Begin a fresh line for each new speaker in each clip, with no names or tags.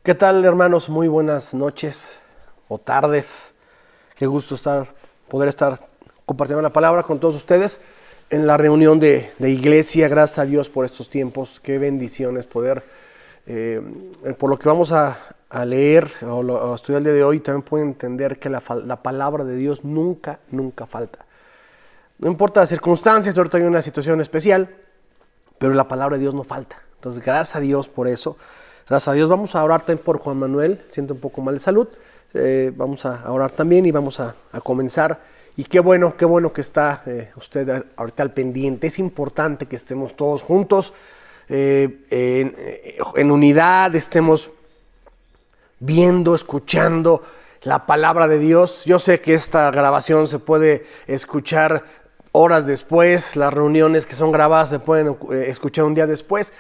¿Qué tal, hermanos? Muy buenas noches o tardes. Qué gusto poder estar compartiendo la palabra con todos ustedes en la reunión de iglesia. Gracias a Dios por estos tiempos. Qué bendiciones poder, por lo que vamos a leer o a estudiar el día de hoy, también pueden entender que la palabra de Dios nunca falta. No importa las circunstancias, ahorita hay una situación especial, pero la palabra de Dios no falta. Entonces, gracias a Dios por eso. Gracias a Dios. Vamos a orar también por Juan Manuel. Siente un poco mal de salud. Vamos a orar también y vamos a comenzar. Y qué bueno que está usted ahorita al pendiente. Es importante que estemos todos juntos, en unidad, estemos viendo, escuchando la palabra de Dios. Yo sé que esta grabación se puede escuchar horas después, las reuniones que son grabadas se pueden escuchar un día después,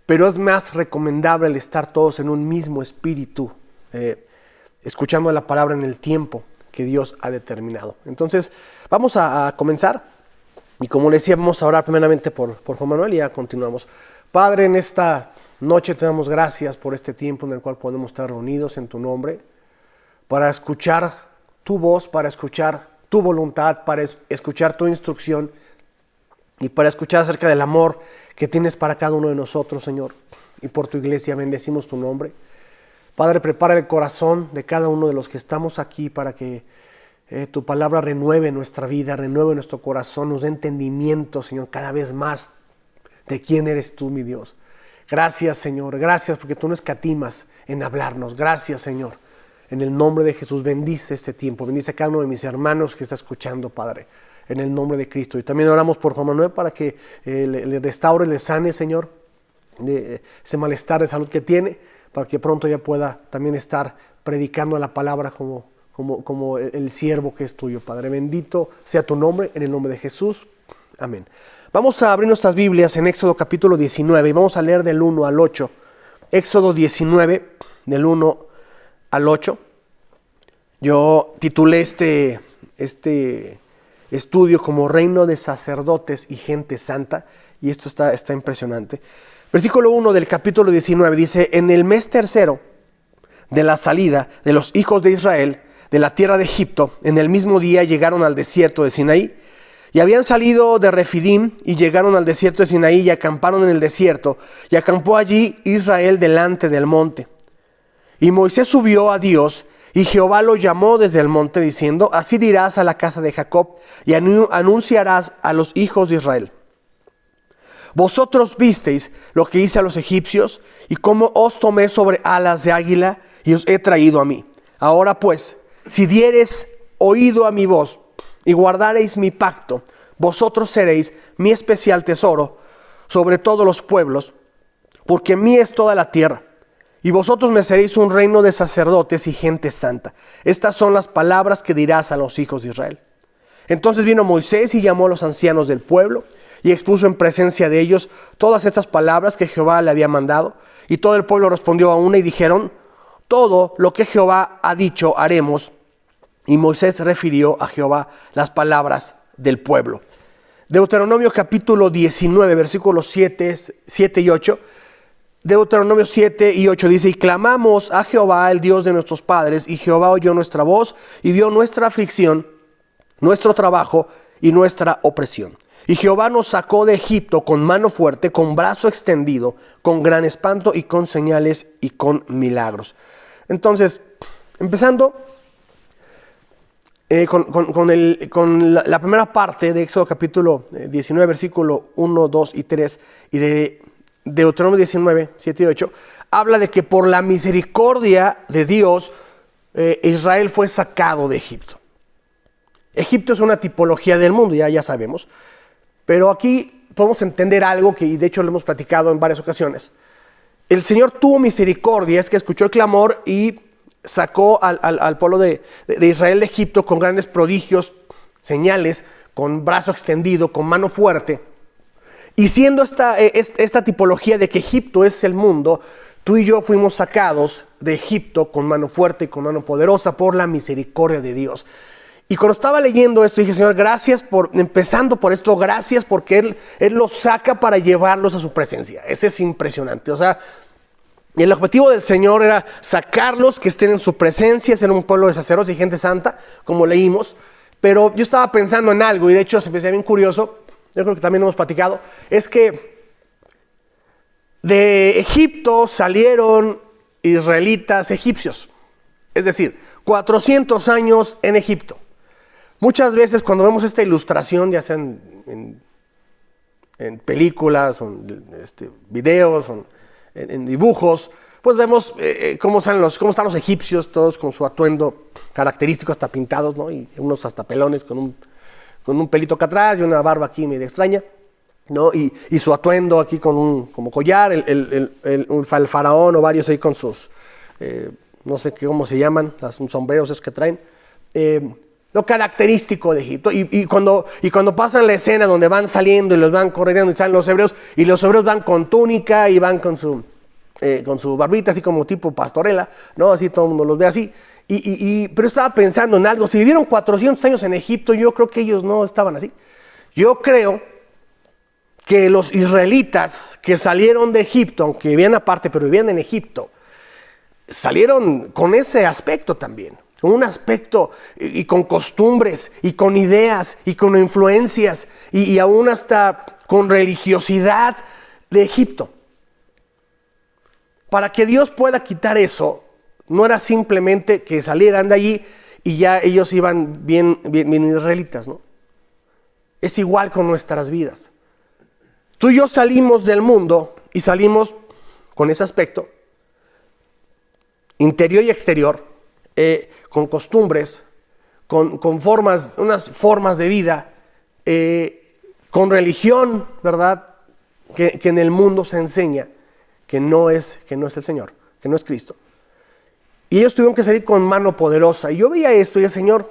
pero es más recomendable el estar todos en un mismo espíritu, escuchando la palabra en el tiempo que Dios ha determinado. Entonces, vamos a comenzar, y como les decía, vamos a orar primeramente por Juan Manuel y ya continuamos. Padre, en esta noche te damos gracias por este tiempo en el cual podemos estar reunidos en tu nombre, para escuchar tu voz, para escuchar tu voluntad, para escuchar tu instrucción y para escuchar acerca del amor que tienes para cada uno de nosotros, Señor. Y por tu iglesia bendecimos tu nombre. Padre, prepara el corazón de cada uno de los que estamos aquí para que tu palabra renueve nuestra vida, renueve nuestro corazón, nos dé entendimiento, Señor, cada vez más de quién eres tú, mi Dios. Gracias, Señor, gracias porque tú no escatimas en hablarnos. Gracias, Señor. En el nombre de Jesús, bendice este tiempo, bendice a cada uno de mis hermanos que está escuchando, Padre, en el nombre de Cristo. Y también oramos por Juan Manuel para que le restaure, le sane, Señor, de ese malestar de salud que tiene, para que pronto ya pueda también estar predicando la palabra como el siervo que es tuyo, Padre. Bendito sea tu nombre, en el nombre de Jesús. Amén. Vamos a abrir nuestras Biblias en Éxodo capítulo 19 y vamos a leer del 1 al 8. Éxodo 19, del 1 al 8. Yo titulé este estudio como Reino de Sacerdotes y Gente Santa, y esto está impresionante. Versículo 1 del capítulo 19 dice: en el mes tercero de la salida de los hijos de Israel de la tierra de Egipto, en el mismo día llegaron al desierto de Sinaí, y habían salido de Refidim y llegaron al desierto de Sinaí y acamparon en el desierto, y acampó allí Israel delante del monte. Y Moisés subió a Dios, y Jehová lo llamó desde el monte, diciendo: así dirás a la casa de Jacob, y anunciarás a los hijos de Israel: vosotros visteis lo que hice a los egipcios, y cómo os tomé sobre alas de águila, y os he traído a mí. Ahora pues, si diereis oído a mi voz, y guardareis mi pacto, vosotros seréis mi especial tesoro sobre todos los pueblos, porque mía es toda la tierra. Y vosotros me seréis un reino de sacerdotes y gente santa. Estas son las palabras que dirás a los hijos de Israel. Entonces vino Moisés y llamó a los ancianos del pueblo y expuso en presencia de ellos todas estas palabras que Jehová le había mandado. Y todo el pueblo respondió a una y dijeron: todo lo que Jehová ha dicho haremos. Y Moisés refirió a Jehová las palabras del pueblo. Deuteronomio capítulo 19, versículos 7 y 8. Deuteronomio 7 y 8 dice: y clamamos a Jehová, el Dios de nuestros padres, y Jehová oyó nuestra voz y vio nuestra aflicción, nuestro trabajo y nuestra opresión. Y Jehová nos sacó de Egipto con mano fuerte, con brazo extendido, con gran espanto y con señales y con milagros. Entonces, empezando con la primera parte de Éxodo capítulo 19, versículo 1, 2 y 3, y de Deuteronomio 19, 7 y 8, habla de que por la misericordia de Dios, Israel fue sacado de Egipto. Egipto es una tipología del mundo, ya sabemos, pero aquí podemos entender algo que de hecho lo hemos platicado en varias ocasiones. El Señor tuvo misericordia, es que escuchó el clamor y sacó al pueblo de Israel de Egipto con grandes prodigios, señales, con brazo extendido, con mano fuerte. Y siendo esta tipología de que Egipto es el mundo, tú y yo fuimos sacados de Egipto con mano fuerte y con mano poderosa por la misericordia de Dios. Y cuando estaba leyendo esto dije: Señor, gracias empezando por esto, gracias porque Él los saca para llevarlos a su presencia. Ese es impresionante. O sea, Y el objetivo del Señor era sacarlos, que estén en su presencia, ser un pueblo de sacerdotes y gente santa, como leímos. Pero yo estaba pensando en algo, y de hecho se me hacía bien curioso, yo creo que también hemos platicado, es que de Egipto salieron israelitas egipcios. Es decir, 400 años en Egipto. Muchas veces cuando vemos esta ilustración, ya sea en películas, o en videos, o en dibujos, pues vemos cómo están los egipcios, todos con su atuendo característico, hasta pintados, ¿no? Y unos hasta pelones con un pelito acá atrás y una barba aquí medio extraña, ¿no? Y su atuendo aquí con un como collar, el faraón o varios ahí con sus, no sé cómo se llaman, los sombreros esos que traen, lo característico de Egipto. Y cuando pasan la escena donde van saliendo y los van corriendo y salen los hebreos, y los hebreos van con túnica y van con su barbita así como tipo pastorela, ¿no? Así todo el mundo los ve así. Pero estaba pensando en algo. Si vivieron 400 años en Egipto, yo creo que ellos no estaban así. Yo creo que los israelitas que salieron de Egipto, aunque vivían aparte, pero vivían en Egipto, salieron con ese aspecto también. Con un aspecto y con costumbres y con ideas y con influencias y aún hasta con religiosidad de Egipto. Para que Dios pueda quitar eso, no era simplemente que salieran de allí y ya ellos iban bien israelitas, ¿no? Es igual con nuestras vidas. Tú y yo salimos del mundo y salimos con ese aspecto, interior y exterior, con costumbres, con formas, unas formas de vida, con religión, ¿verdad? Que en el mundo se enseña que no es el Señor, que no es Cristo. Y ellos tuvieron que salir con mano poderosa. Y yo veía esto y decía, Señor,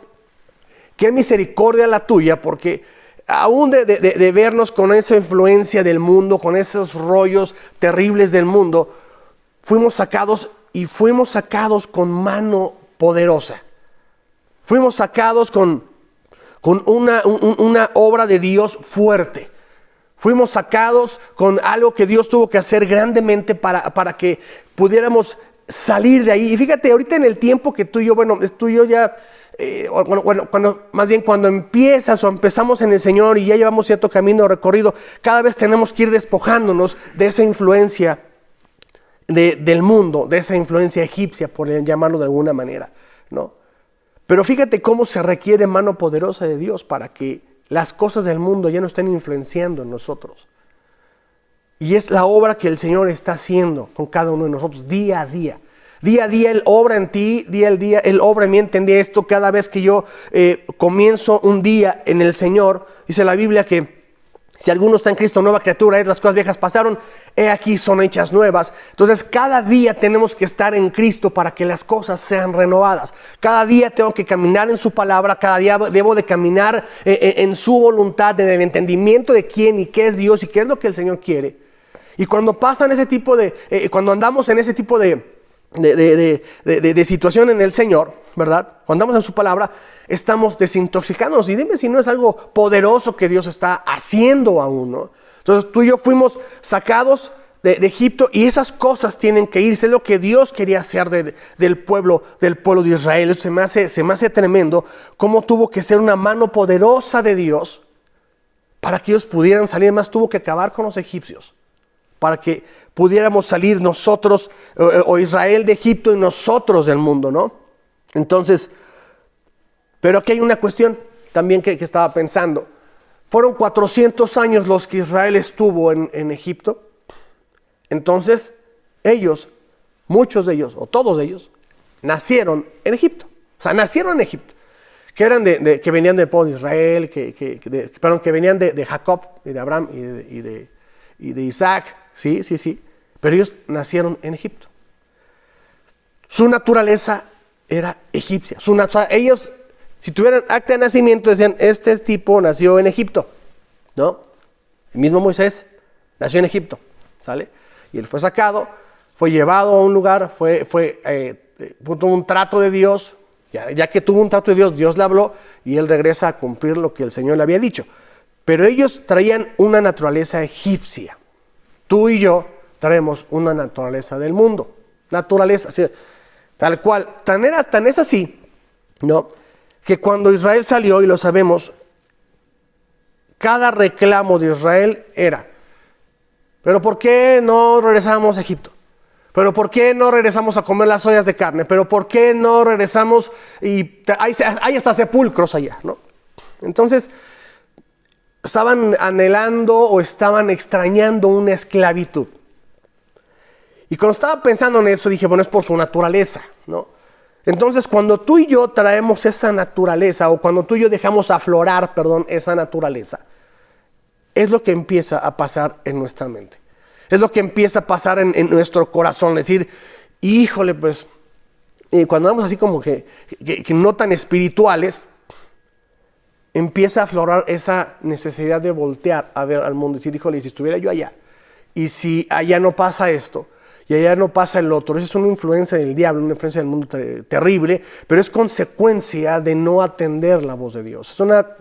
qué misericordia la tuya, porque aún de vernos con esa influencia del mundo, con esos rollos terribles del mundo, fuimos sacados con mano poderosa. Fuimos sacados con una obra de Dios fuerte. Fuimos sacados con algo que Dios tuvo que hacer grandemente para que pudiéramos salir de ahí. Y fíjate, ahorita en el tiempo que tú y yo ya, cuando empiezas o empezamos en el Señor y ya llevamos cierto camino recorrido, cada vez tenemos que ir despojándonos de esa influencia del mundo, de esa influencia egipcia, por llamarlo de alguna manera, ¿no? Pero fíjate cómo se requiere mano poderosa de Dios para que las cosas del mundo ya no estén influenciando en nosotros. Y es la obra que el Señor está haciendo con cada uno de nosotros día a día. Día a día Él obra en ti, día al día Él obra en mí. Entendí esto cada vez que yo comienzo un día en el Señor. Dice la Biblia que si alguno está en Cristo, nueva criatura es, las cosas viejas pasaron, he aquí son hechas nuevas. Entonces cada día tenemos que estar en Cristo para que las cosas sean renovadas. Cada día tengo que caminar en su palabra, cada día debo de caminar en su voluntad, en el entendimiento de quién y qué es Dios y qué es lo que el Señor quiere. Y cuando pasan cuando andamos en ese tipo de situación en el Señor, ¿verdad? Cuando andamos en su palabra, estamos desintoxicándonos. Y dime si no es algo poderoso que Dios está haciendo aún, ¿no? Entonces tú y yo fuimos sacados de Egipto y esas cosas tienen que irse. Es lo que Dios quería hacer del pueblo de Israel. Se me hace tremendo cómo tuvo que ser una mano poderosa de Dios para que ellos pudieran salir. Más tuvo que acabar con los egipcios para que pudiéramos salir nosotros o Israel de Egipto y nosotros del mundo, ¿no? Entonces, pero aquí hay una cuestión también que estaba pensando. Fueron 400 años los que Israel estuvo en Egipto. Entonces, muchos de ellos, o todos de ellos, nacieron en Egipto. O sea, nacieron en Egipto. Que eran que venían del pueblo de Israel, que venían de Jacob, y de Abraham, y de Isaac. Sí. Pero ellos nacieron en Egipto. Su naturaleza era egipcia. Ellos, si tuvieran acta de nacimiento, decían, este tipo nació en Egipto, ¿no? El mismo Moisés nació en Egipto, ¿sale? Y él fue sacado, fue llevado a un lugar, tuvo un trato de Dios. Ya que tuvo un trato de Dios, Dios le habló y él regresa a cumplir lo que el Señor le había dicho. Pero ellos traían una naturaleza egipcia. Tú y yo traemos una naturaleza del mundo. Naturaleza, así, tal cual. Tan es así, ¿no?, que cuando Israel salió, y lo sabemos, cada reclamo de Israel era: ¿pero por qué no regresamos a Egipto? ¿Pero por qué no regresamos a comer las ollas de carne? ¿Pero por qué no regresamos? Y hay hasta sepulcros allá, ¿no? Entonces, estaban anhelando o estaban extrañando una esclavitud. Y cuando estaba pensando en eso, dije, bueno, es por su naturaleza, ¿no? Entonces, cuando tú y yo traemos esa naturaleza, o cuando tú y yo dejamos aflorar, esa naturaleza, es lo que empieza a pasar en nuestra mente. Es lo que empieza a pasar en nuestro corazón. Decir, híjole, pues, cuando andamos así como que no tan espirituales, empieza a aflorar esa necesidad de voltear a ver al mundo y decir, híjole, si estuviera yo allá, y si allá no pasa esto, y allá no pasa el otro. Esa es una influencia del diablo, una influencia del mundo terrible, pero es consecuencia de no atender la voz de Dios.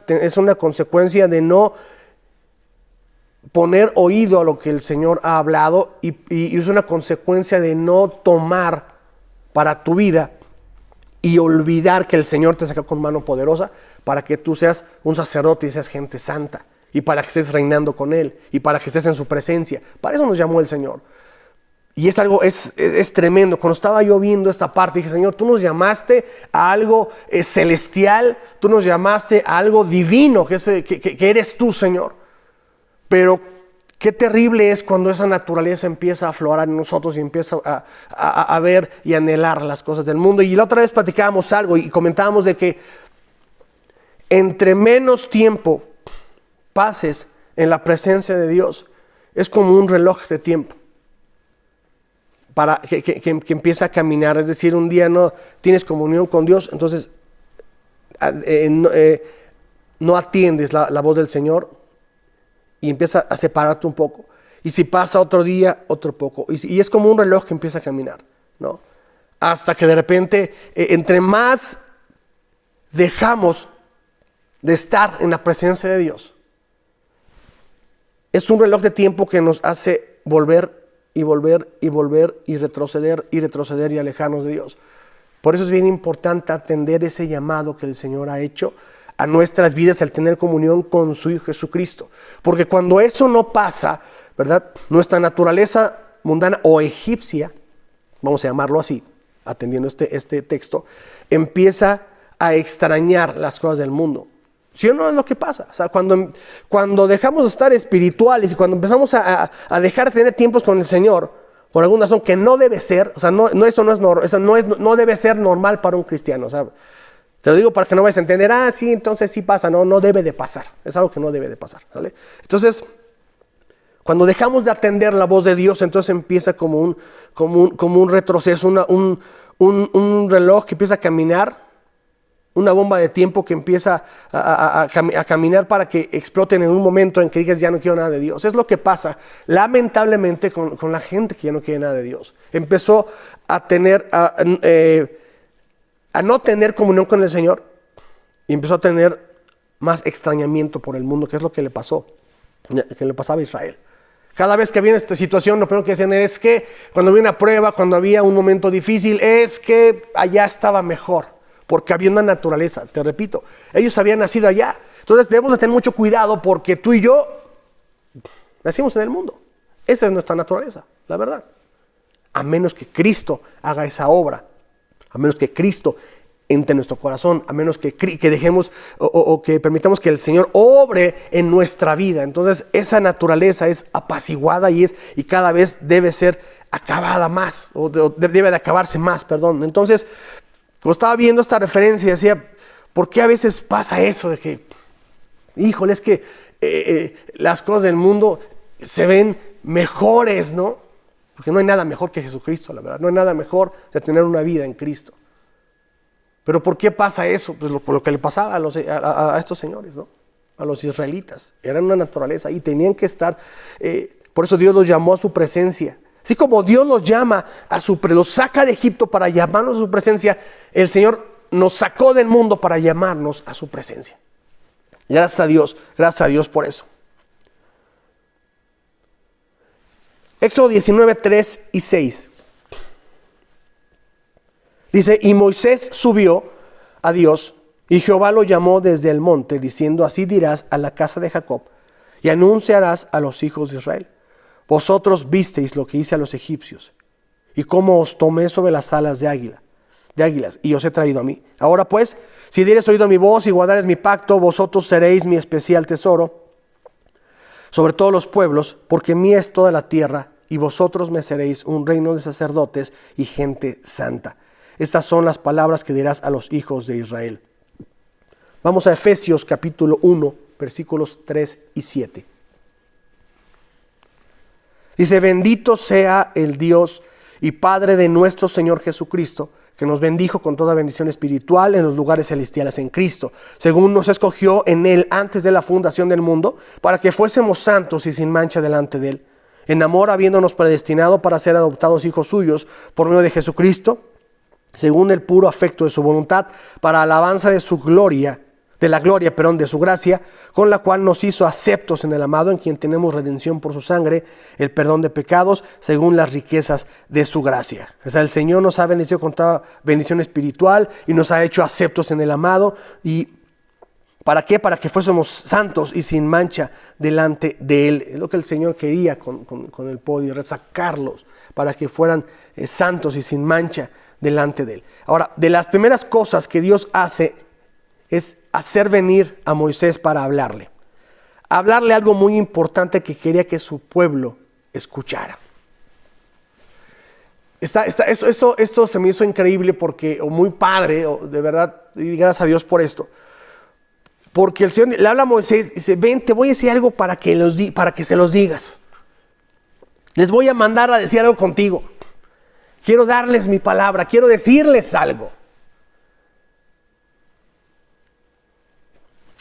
Es una consecuencia de no poner oído a lo que el Señor ha hablado, y es una consecuencia de no tomar para tu vida y olvidar que el Señor te sacó con mano poderosa para que tú seas un sacerdote y seas gente santa, y para que estés reinando con Él, y para que estés en su presencia. Para eso nos llamó el Señor. Y es tremendo. Cuando estaba yo viendo esta parte, dije, Señor, tú nos llamaste a algo celestial, tú nos llamaste a algo divino, que eres tú, Señor. Pero qué terrible es cuando esa naturaleza empieza a aflorar en nosotros y empieza a ver y anhelar las cosas del mundo. Y la otra vez platicábamos algo y comentábamos de que entre menos tiempo pases en la presencia de Dios, es como un reloj de tiempo para que empieza a caminar. Es decir, un día no tienes comunión con Dios, entonces no atiendes la voz del Señor y empieza a separarte un poco. Y si pasa otro día, otro poco. Y es como un reloj que empieza a caminar, ¿no? Hasta que de repente, entre más dejamos de estar en la presencia de Dios, es un reloj de tiempo que nos hace volver y volver y volver y retroceder y alejarnos de Dios. Por eso es bien importante atender ese llamado que el Señor ha hecho a nuestras vidas, al tener comunión con su Hijo Jesucristo. Porque cuando eso no pasa, ¿verdad?, nuestra naturaleza mundana o egipcia, vamos a llamarlo así, atendiendo este texto, empieza a extrañar las cosas del mundo. ¿Sí o no es lo que pasa? O sea, cuando dejamos de estar espirituales y cuando empezamos a dejar de tener tiempos con el Señor, por alguna razón que no debe ser, o sea, no debe ser normal para un cristiano. O sea, te lo digo para que no vayas a entender, sí, entonces sí pasa. No debe de pasar. Es algo que no debe de pasar, ¿vale? Entonces, cuando dejamos de atender la voz de Dios, entonces empieza como un retroceso, un reloj que empieza a caminar, una bomba de tiempo que empieza a caminar para que exploten en un momento en que digas, ya no quiero nada de Dios. Es lo que pasa, lamentablemente, con la gente que ya no quiere nada de Dios. Empezó a no tener comunión con el Señor y empezó a tener más extrañamiento por el mundo, que es lo que le pasó, que le pasaba a Israel. Cada vez que había esta situación, lo primero que decían es que cuando había una prueba, cuando había un momento difícil, es que allá estaba mejor. Porque había una naturaleza, te repito, ellos habían nacido allá. Entonces debemos de tener mucho cuidado porque tú y yo nacimos en el mundo. Esa es nuestra naturaleza, la verdad. A menos que Cristo haga esa obra, a menos que Cristo entre en nuestro corazón, a menos que dejemos o que permitamos que el Señor obre en nuestra vida. Entonces esa naturaleza es apaciguada y cada vez debe ser acabada más, o debe de acabarse más, perdón. Entonces, como estaba viendo esta referencia, decía, ¿por qué a veces pasa eso? De que, híjole, es que las cosas del mundo se ven mejores, ¿no? Porque no hay nada mejor que Jesucristo, la verdad. No hay nada mejor de tener una vida en Cristo. Pero ¿por qué pasa eso? Pues por lo que le pasaba a estos señores, ¿no? A los israelitas. Eran una naturaleza y tenían que estar. Por eso Dios los llamó a su presencia. Así como Dios los llama los saca de Egipto para llamarnos a su presencia, el Señor nos sacó del mundo para llamarnos a su presencia. Gracias a Dios por eso. Éxodo 19, 3 y 6. Dice, y Moisés subió a Dios, y Jehová lo llamó desde el monte, diciendo, así dirás a la casa de Jacob, y anunciarás a los hijos de Israel. Vosotros visteis lo que hice a los egipcios, y cómo os tomé sobre las alas de águilas, y os he traído a mí. Ahora pues, si dieres oído a mi voz y guardares mi pacto, vosotros seréis mi especial tesoro sobre todos los pueblos, porque mía es toda la tierra, y vosotros me seréis un reino de sacerdotes y gente santa. Estas son las palabras que dirás a los hijos de Israel. Vamos a Efesios capítulo 1, versículos 3 y 7. Dice, bendito sea el Dios y Padre de nuestro Señor Jesucristo, que nos bendijo con toda bendición espiritual en los lugares celestiales en Cristo, según nos escogió en Él antes de la fundación del mundo, para que fuésemos santos y sin mancha delante de Él, en amor habiéndonos predestinado para ser adoptados hijos suyos por medio de Jesucristo, según el puro afecto de su voluntad, para alabanza de su gloria, de su gracia, con la cual nos hizo aceptos en el amado, en quien tenemos redención por su sangre, el perdón de pecados, según las riquezas de su gracia. O sea, el Señor nos ha bendecido con toda bendición espiritual y nos ha hecho aceptos en el amado. ¿Y para qué? Para que fuésemos santos y sin mancha delante de Él. Es lo que el Señor quería con el pueblo de Israel, sacarlos para que fueran santos y sin mancha delante de Él. Ahora, de las primeras cosas que Dios hace es hacer venir a Moisés para hablarle algo muy importante que quería que su pueblo escuchara. Esto se me hizo increíble porque, o muy padre, de verdad, y gracias a Dios por esto, porque el Señor le habla a Moisés y dice, ven, te voy a decir algo para que se los digas. Les voy a mandar a decir algo contigo. Quiero darles mi palabra, quiero decirles algo.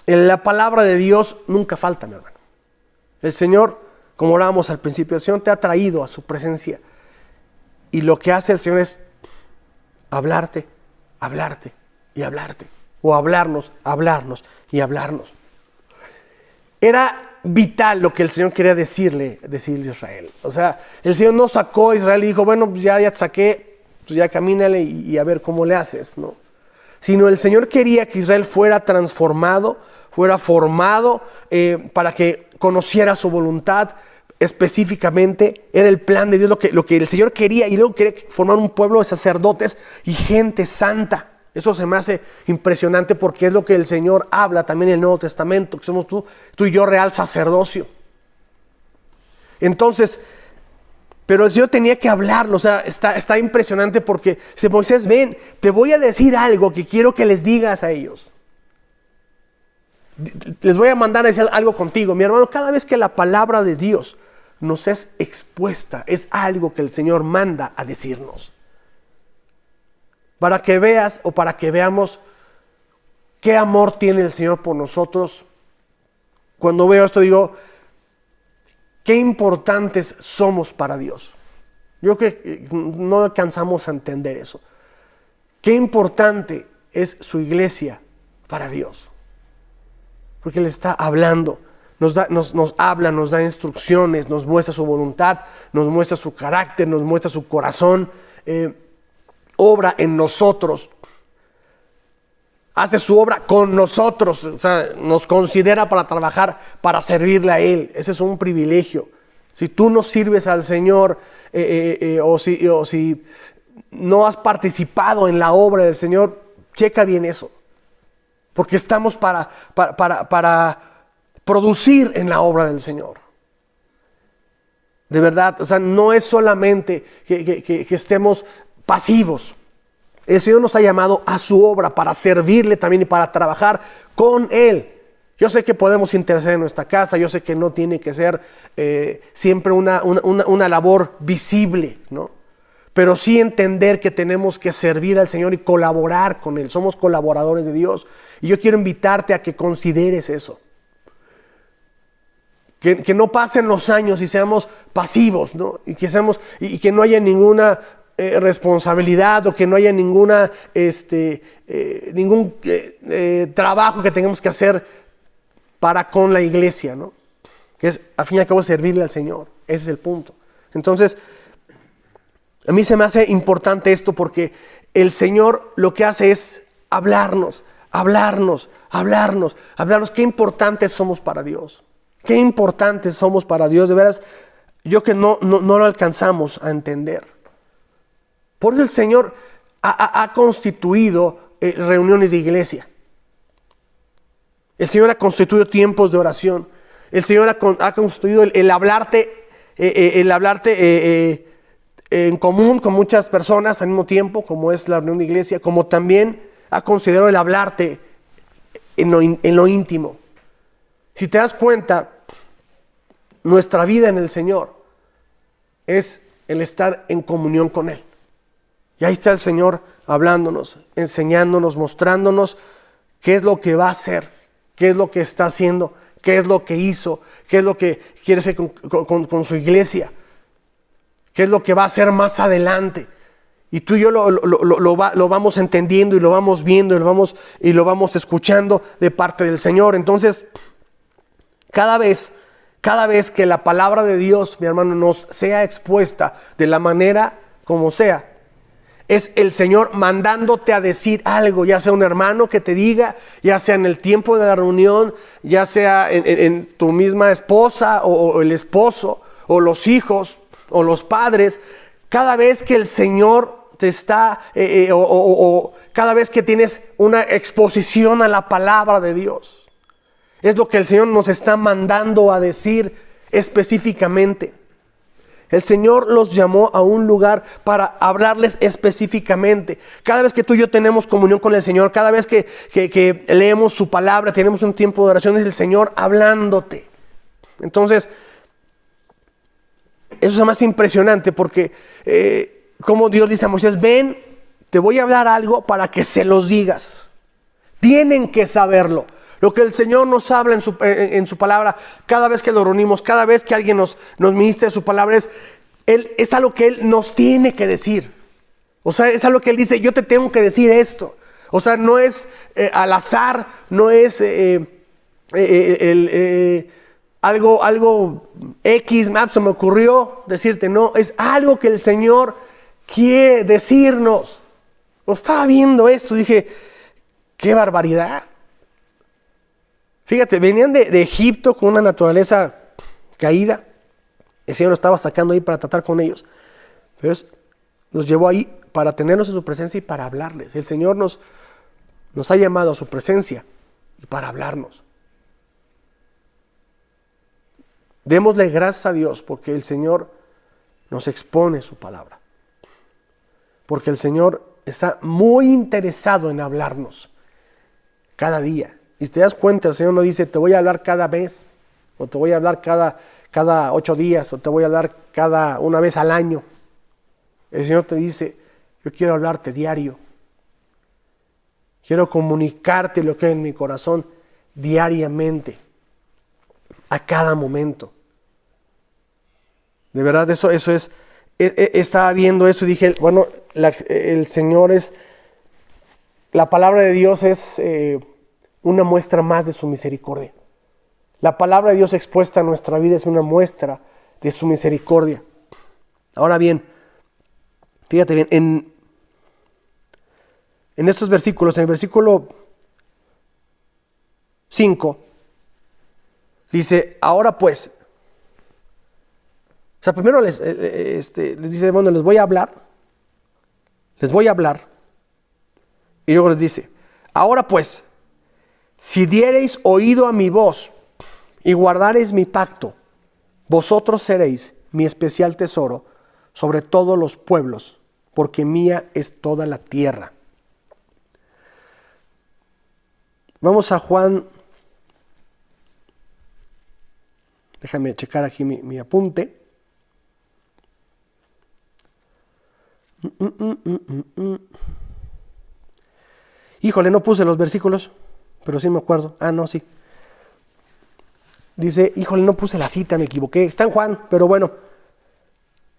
La palabra de Dios nunca falta, mi hermano. El Señor, como orábamos al principio, el Señor te ha traído a su presencia. Y lo que hace el Señor es hablarte y hablarte. O hablarnos y hablarnos. Era vital lo que el Señor quería decirle a Israel. O sea, el Señor no sacó a Israel y dijo, bueno, pues ya te saqué, pues ya camínale y a ver cómo le haces, ¿no? Sino el Señor quería que Israel fuera transformado, fuera formado para que conociera su voluntad. Específicamente era el plan de Dios lo que el Señor quería, y luego quería formar un pueblo de sacerdotes y gente santa. Eso se me hace impresionante porque es lo que el Señor habla también en el Nuevo Testamento, que somos tú y yo real sacerdocio. Entonces, pero el Señor tenía que hablarlo. O sea, está impresionante porque dice, Moisés, ven, te voy a decir algo que quiero que les digas a ellos. Les voy a mandar a decir algo contigo. Mi hermano, cada vez que la palabra de Dios nos es expuesta, es algo que el Señor manda a decirnos. Para que veas o para que veamos qué amor tiene el Señor por nosotros. Cuando veo esto digo, qué importantes somos para Dios. Yo creo que no alcanzamos a entender eso. Qué importante es su iglesia para Dios. Porque Él está hablando, nos habla, nos da instrucciones, nos muestra su voluntad, nos muestra su carácter, nos muestra su corazón, obra en nosotros, hace su obra con nosotros, o sea, nos considera para trabajar, para servirle a Él. Ese es un privilegio. Si tú no sirves al Señor o si no has participado en la obra del Señor, checa bien eso. Porque estamos para producir en la obra del Señor. De verdad, o sea, no es solamente que estemos pasivos. El Señor nos ha llamado a su obra para servirle también y para trabajar con Él. Yo sé que podemos interceder en nuestra casa, yo sé que no tiene que ser siempre una labor visible, ¿no? Pero sí entender que tenemos que servir al Señor y colaborar con Él. Somos colaboradores de Dios. Y yo quiero invitarte a que consideres eso. Que no pasen los años y seamos pasivos, ¿no? Y que no haya ninguna responsabilidad o que no haya ningún trabajo que tengamos que hacer para con la iglesia, ¿no? Que es, al fin y al cabo, servirle al Señor. Ese es el punto. Entonces, a mí se me hace importante esto porque el Señor lo que hace es hablarnos. Qué importantes somos para Dios. Qué importantes somos para Dios. De veras, yo que no lo alcanzamos a entender. Por eso el Señor ha constituido reuniones de iglesia. El Señor ha constituido tiempos de oración. El Señor ha constituido el hablarte en común con muchas personas al mismo tiempo, como es la reunión de iglesia, como también ha considerado el hablarte en lo íntimo. Si te das cuenta, nuestra vida en el Señor es el estar en comunión con Él. Y ahí está el Señor hablándonos, enseñándonos, mostrándonos qué es lo que va a hacer, qué es lo que está haciendo, qué es lo que hizo, qué es lo que quiere hacer con su iglesia, qué es lo que va a hacer más adelante. Y tú y yo lo vamos entendiendo y lo vamos viendo y lo vamos escuchando de parte del Señor. Entonces, cada vez que la palabra de Dios, mi hermano, nos sea expuesta de la manera como sea, es el Señor mandándote a decir algo, ya sea un hermano que te diga, ya sea en el tiempo de la reunión, ya sea en tu misma esposa o el esposo o los hijos o los padres. Cada vez que el Señor te está, cada vez que tienes una exposición a la palabra de Dios, es lo que el Señor nos está mandando a decir específicamente. El Señor los llamó a un lugar para hablarles específicamente. Cada vez que tú y yo tenemos comunión con el Señor, cada vez que leemos su palabra, tenemos un tiempo de oración, es el Señor hablándote. Entonces, eso es más impresionante porque como Dios dice a Moisés, ven, te voy a hablar algo para que se los digas. Tienen que saberlo. Lo que el Señor nos habla en su palabra, cada vez que lo reunimos, cada vez que alguien nos ministra su palabra, es algo que Él nos tiene que decir. O sea, es algo que Él dice, yo te tengo que decir esto. O sea, no es al azar, no es algo X, se me ocurrió decirte, no, es algo que el Señor quiere decirnos. Estaba viendo esto, dije, qué barbaridad. Fíjate, venían de Egipto con una naturaleza caída. El Señor los estaba sacando ahí para tratar con ellos. Pero los llevó ahí para tenernos en su presencia y para hablarles. El Señor nos ha llamado a su presencia y para hablarnos. Démosle gracias a Dios porque el Señor nos expone su palabra. Porque el Señor está muy interesado en hablarnos cada día. Y si te das cuenta, el Señor no dice, te voy a hablar cada mes, o te voy a hablar cada 8 días, o te voy a hablar una vez al año. El Señor te dice, yo quiero hablarte diario. Quiero comunicarte lo que hay en mi corazón diariamente, a cada momento. De verdad, eso es, estaba viendo eso y dije, bueno, el Señor la palabra de Dios es una muestra más de su misericordia. La palabra de Dios expuesta en nuestra vida es una muestra de su misericordia. Ahora bien, fíjate bien, en estos versículos, en el versículo 5, dice, ahora pues, o sea, primero les dice, bueno, les voy a hablar, y luego les dice, ahora pues, si diereis oído a mi voz y guardareis mi pacto, vosotros seréis mi especial tesoro sobre todos los pueblos, porque mía es toda la tierra. Vamos a Juan. Déjame checar aquí mi apunte. Híjole, no puse los versículos, pero sí me acuerdo. No, sí. Dice, híjole, no puse la cita, me equivoqué. Está en Juan, pero bueno.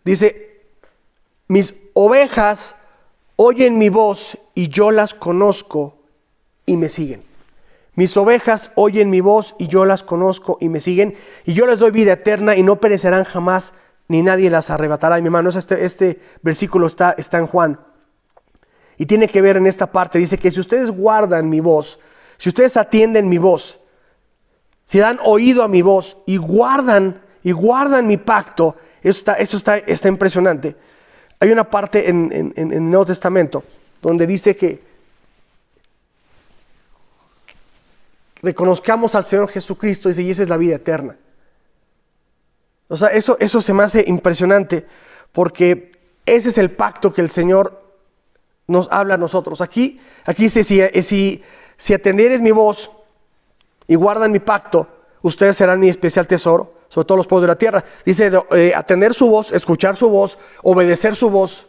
Dice, mis ovejas oyen mi voz y yo las conozco y me siguen. Mis ovejas oyen mi voz y yo las conozco y me siguen. Y yo les doy vida eterna y no perecerán jamás, ni nadie las arrebatará de mi mano. Este versículo está en Juan. Y tiene que ver en esta parte. Dice que si ustedes guardan mi voz, si ustedes atienden mi voz, si dan oído a mi voz y guardan mi pacto, eso está impresionante. Hay una parte en el Nuevo Testamento donde dice que reconozcamos al Señor Jesucristo, y esa es la vida eterna. O sea, eso se me hace impresionante, porque ese es el pacto que el Señor nos habla a nosotros. Aquí dice, si atendieres mi voz y guardan mi pacto, ustedes serán mi especial tesoro sobre todos los pueblos de la tierra. Dice, atender su voz, escuchar su voz, obedecer su voz,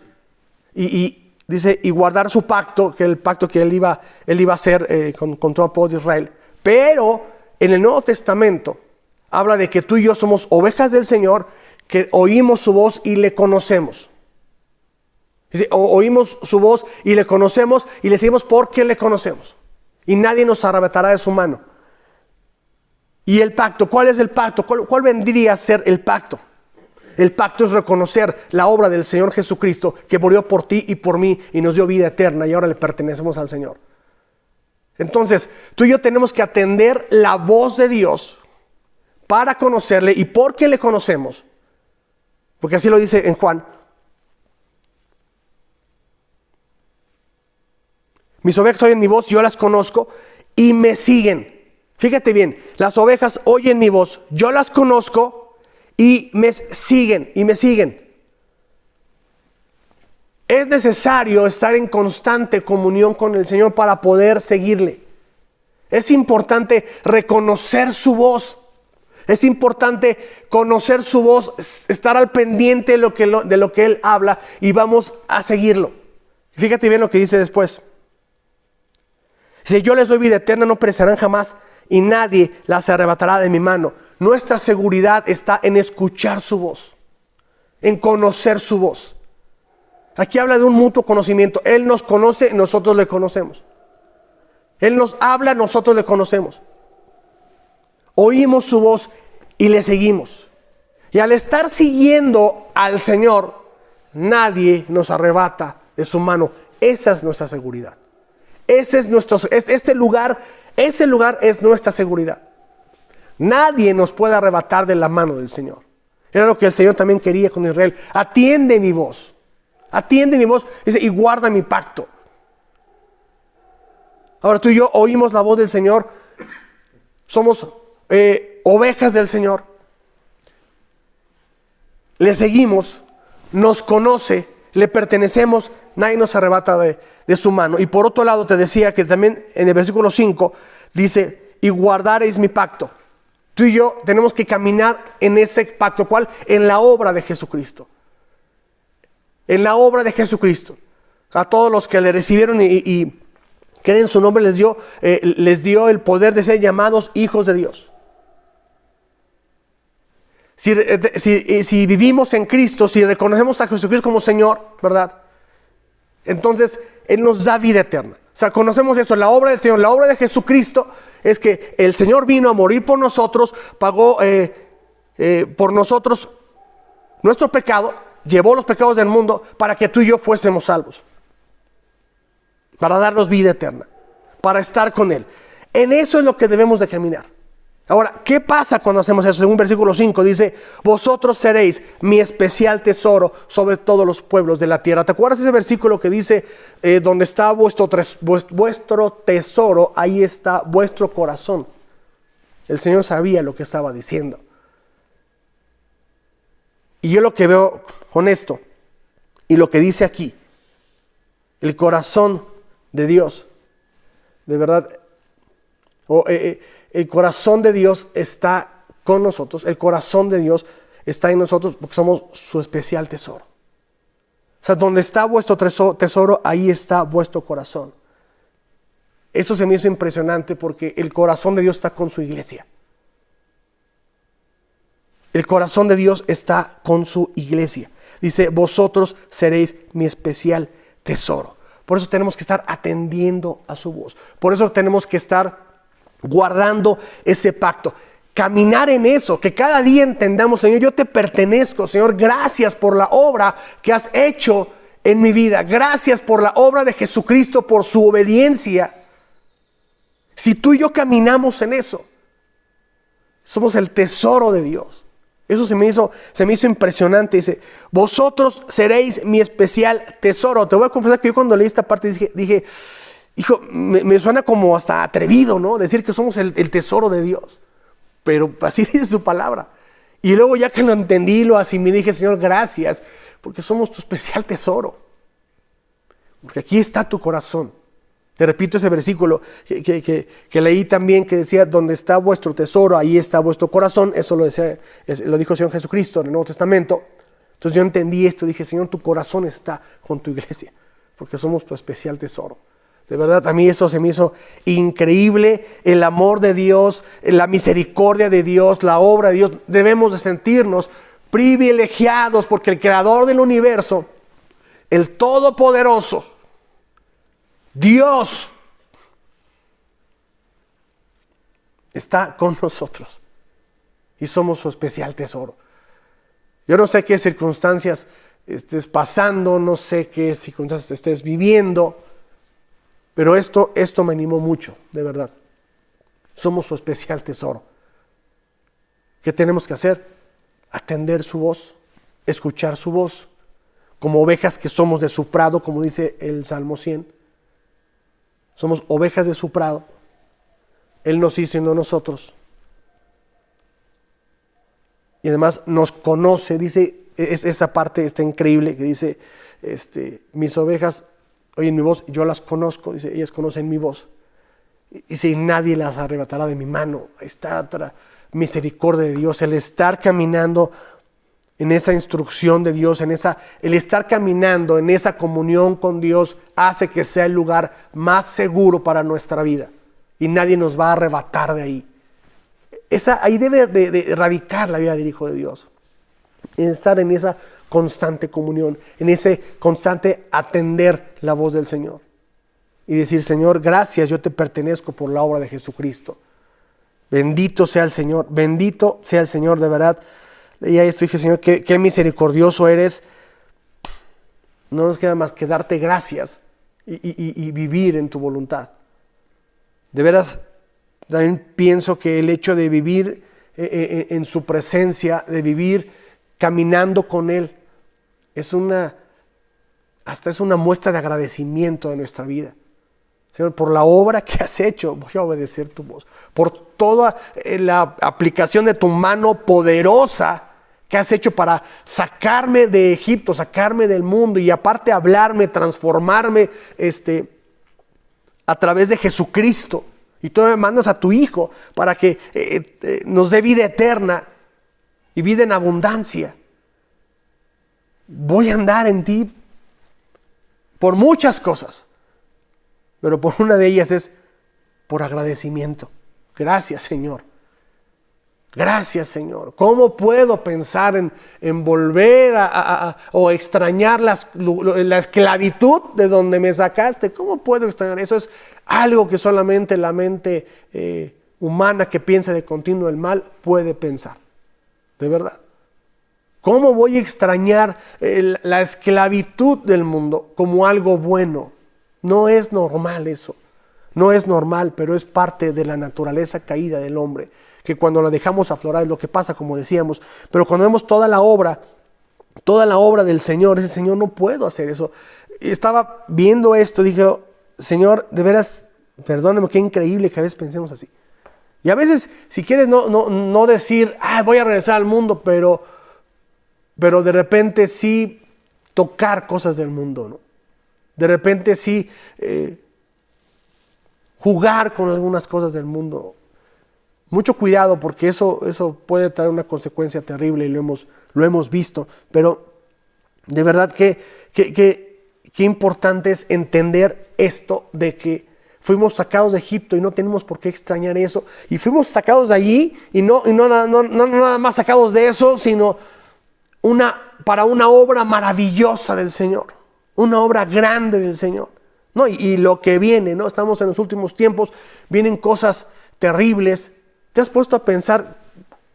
y dice, y guardar su pacto, que el pacto que él iba a hacer con todo el pueblo de Israel. Pero en el Nuevo Testamento habla de que tú y yo somos ovejas del Señor, que oímos su voz y le conocemos. Dice, oímos su voz y le conocemos, y le decimos porque le conocemos. Y nadie nos arrebatará de su mano. Y el pacto, ¿cuál es el pacto? ¿Cuál vendría a ser el pacto? El pacto es reconocer la obra del Señor Jesucristo, que murió por ti y por mí y nos dio vida eterna, y ahora le pertenecemos al Señor. Entonces, tú y yo tenemos que atender la voz de Dios para conocerle, y porque le conocemos, porque así lo dice en Juan. Mis ovejas oyen mi voz, yo las conozco y me siguen. Fíjate bien, las ovejas oyen mi voz, yo las conozco y me siguen. Es necesario estar en constante comunión con el Señor para poder seguirle. Es importante reconocer su voz. Es importante conocer su voz, estar al pendiente de lo que Él habla, y vamos a seguirlo. Fíjate bien lo que dice después. Dice, yo les doy vida eterna, no perecerán jamás, y nadie las arrebatará de mi mano. Nuestra seguridad está en escuchar su voz, en conocer su voz. Aquí habla de un mutuo conocimiento. Él nos conoce, nosotros le conocemos. Él nos habla, nosotros le conocemos. Oímos su voz y le seguimos. Y al estar siguiendo al Señor, nadie nos arrebata de su mano. Esa es nuestra seguridad. Ese lugar es nuestra seguridad. Nadie nos puede arrebatar de la mano del Señor. Era lo que el Señor también quería con Israel. Atiende mi voz. Dice, y guarda mi pacto. Ahora tú y yo oímos la voz del Señor. Somos ovejas del Señor. Le seguimos, nos conoce, le pertenecemos, nadie nos arrebata de su mano. Y por otro lado te decía que también en el versículo 5 dice, y guardaréis mi pacto. Tú y yo tenemos que caminar en ese pacto. ¿Cuál? En la obra de Jesucristo. En la obra de Jesucristo. A todos los que le recibieron y creen en su nombre les dio el poder de ser llamados hijos de Dios. Si vivimos en Cristo, si reconocemos a Jesucristo como Señor, ¿verdad? Entonces Él nos da vida eterna. O sea, conocemos eso, la obra del Señor, la obra de Jesucristo es que el Señor vino a morir por nosotros, pagó por nosotros nuestro pecado, llevó los pecados del mundo para que tú y yo fuésemos salvos, para darnos vida eterna, para estar con Él. En eso es lo que debemos de caminar. Ahora, ¿qué pasa cuando hacemos eso? Según versículo 5 dice, vosotros seréis mi especial tesoro sobre todos los pueblos de la tierra. ¿Te acuerdas ese versículo que dice, donde está vuestro tesoro, ahí está vuestro corazón? El Señor sabía lo que estaba diciendo. Y yo lo que veo con esto, y lo que dice aquí, el corazón de Dios, de verdad, el corazón de Dios está con nosotros, el corazón de Dios está en nosotros porque somos su especial tesoro. O sea, donde está vuestro tesoro, ahí está vuestro corazón. Eso se me hizo impresionante porque el corazón de Dios está con su iglesia. El corazón de Dios está con su iglesia. Dice, vosotros seréis mi especial tesoro. Por eso tenemos que estar atendiendo a su voz. Por eso tenemos que estar guardando ese pacto. caminar en eso, que cada día entendamos, Señor, yo te pertenezco, Señor, gracias por la obra que has hecho en mi vida. Gracias por la obra de Jesucristo, por su obediencia. Si tú y yo caminamos en eso, somos el tesoro de Dios. Eso se me hizo impresionante. Dice, vosotros seréis mi especial tesoro. Te voy a confesar que yo cuando leí esta parte dije, hijo, me suena como hasta atrevido, ¿no? Decir que somos el tesoro de Dios. Pero así dice su palabra. Y luego ya que lo entendí, lo asimilé, dije, Señor, gracias, porque somos tu especial tesoro. Porque aquí está tu corazón. Te repito ese versículo que leí también, que decía, donde está vuestro tesoro, ahí está vuestro corazón. Eso lo dijo el Señor Jesucristo en el Nuevo Testamento. Entonces yo entendí esto, dije, Señor, tu corazón está con tu iglesia, porque somos tu especial tesoro. De verdad, a mí eso se me hizo increíble, el amor de Dios, la misericordia de Dios, la obra de Dios. Debemos de sentirnos privilegiados porque el Creador del universo, el Todopoderoso, Dios, está con nosotros y somos su especial tesoro. Yo no sé qué circunstancias estés pasando, no sé qué circunstancias estés viviendo, pero esto me animó mucho, de verdad. Somos su especial tesoro. ¿Qué tenemos que hacer? Atender su voz, escuchar su voz, como ovejas que somos de su prado, como dice el Salmo 100. Somos ovejas de su prado. Él nos hizo y no nosotros. Y además nos conoce, dice, esa parte está increíble, que dice, mis ovejas oyen mi voz, yo las conozco, dice, ellas conocen mi voz. Y dice, nadie las arrebatará de mi mano. Ahí está otra misericordia de Dios, el estar caminando en esa instrucción de Dios, el estar caminando en esa comunión con Dios hace que sea el lugar más seguro para nuestra vida y nadie nos va a arrebatar de ahí. Ahí debe de radicar la vida del Hijo de Dios, en estar en esa constante comunión, en ese constante atender la voz del Señor y decir, Señor, gracias, yo te pertenezco por la obra de Jesucristo. Bendito sea el Señor de verdad. Leía esto y dije, Señor, qué misericordioso eres. No nos queda más que darte gracias y vivir en tu voluntad. De veras, también pienso que el hecho de vivir en su presencia, de vivir caminando con Él, es una muestra de agradecimiento de nuestra vida. Señor, por la obra que has hecho, voy a obedecer tu voz. Por toda la aplicación de tu mano poderosa que has hecho para sacarme de Egipto, sacarme del mundo y aparte hablarme, transformarme a través de Jesucristo. Y tú me mandas a tu Hijo para que nos dé vida eterna y vida en abundancia. Voy a andar en ti por muchas cosas, pero por una de ellas es por agradecimiento. Gracias, Señor. Gracias, Señor. ¿Cómo puedo pensar en volver o extrañar la esclavitud de donde me sacaste? ¿Cómo puedo extrañar? Eso es algo que solamente la mente humana que piensa de continuo el mal puede pensar. De verdad. ¿Cómo voy a extrañar la esclavitud del mundo como algo bueno? No es normal eso. No es normal, pero es parte de la naturaleza caída del hombre, que cuando la dejamos aflorar es lo que pasa, como decíamos. Pero cuando vemos toda la obra del Señor, ese Señor, no puedo hacer eso. Estaba viendo esto, dije, Señor, de veras, perdóname, qué increíble que a veces pensemos así. Y a veces, si quieres no decir, voy a regresar al mundo, pero de repente sí tocar cosas del mundo, ¿no? De repente sí jugar con algunas cosas del mundo. Mucho cuidado, porque eso puede traer una consecuencia terrible y lo hemos visto. Pero de verdad que importante es entender esto de que fuimos sacados de Egipto y no tenemos por qué extrañar eso. Y fuimos sacados de allí y no nada más sacados de eso, sino para una obra maravillosa del Señor, una obra grande del Señor, ¿no? Y lo que viene, ¿no? Estamos en los últimos tiempos, vienen cosas terribles. ¿Te has puesto a pensar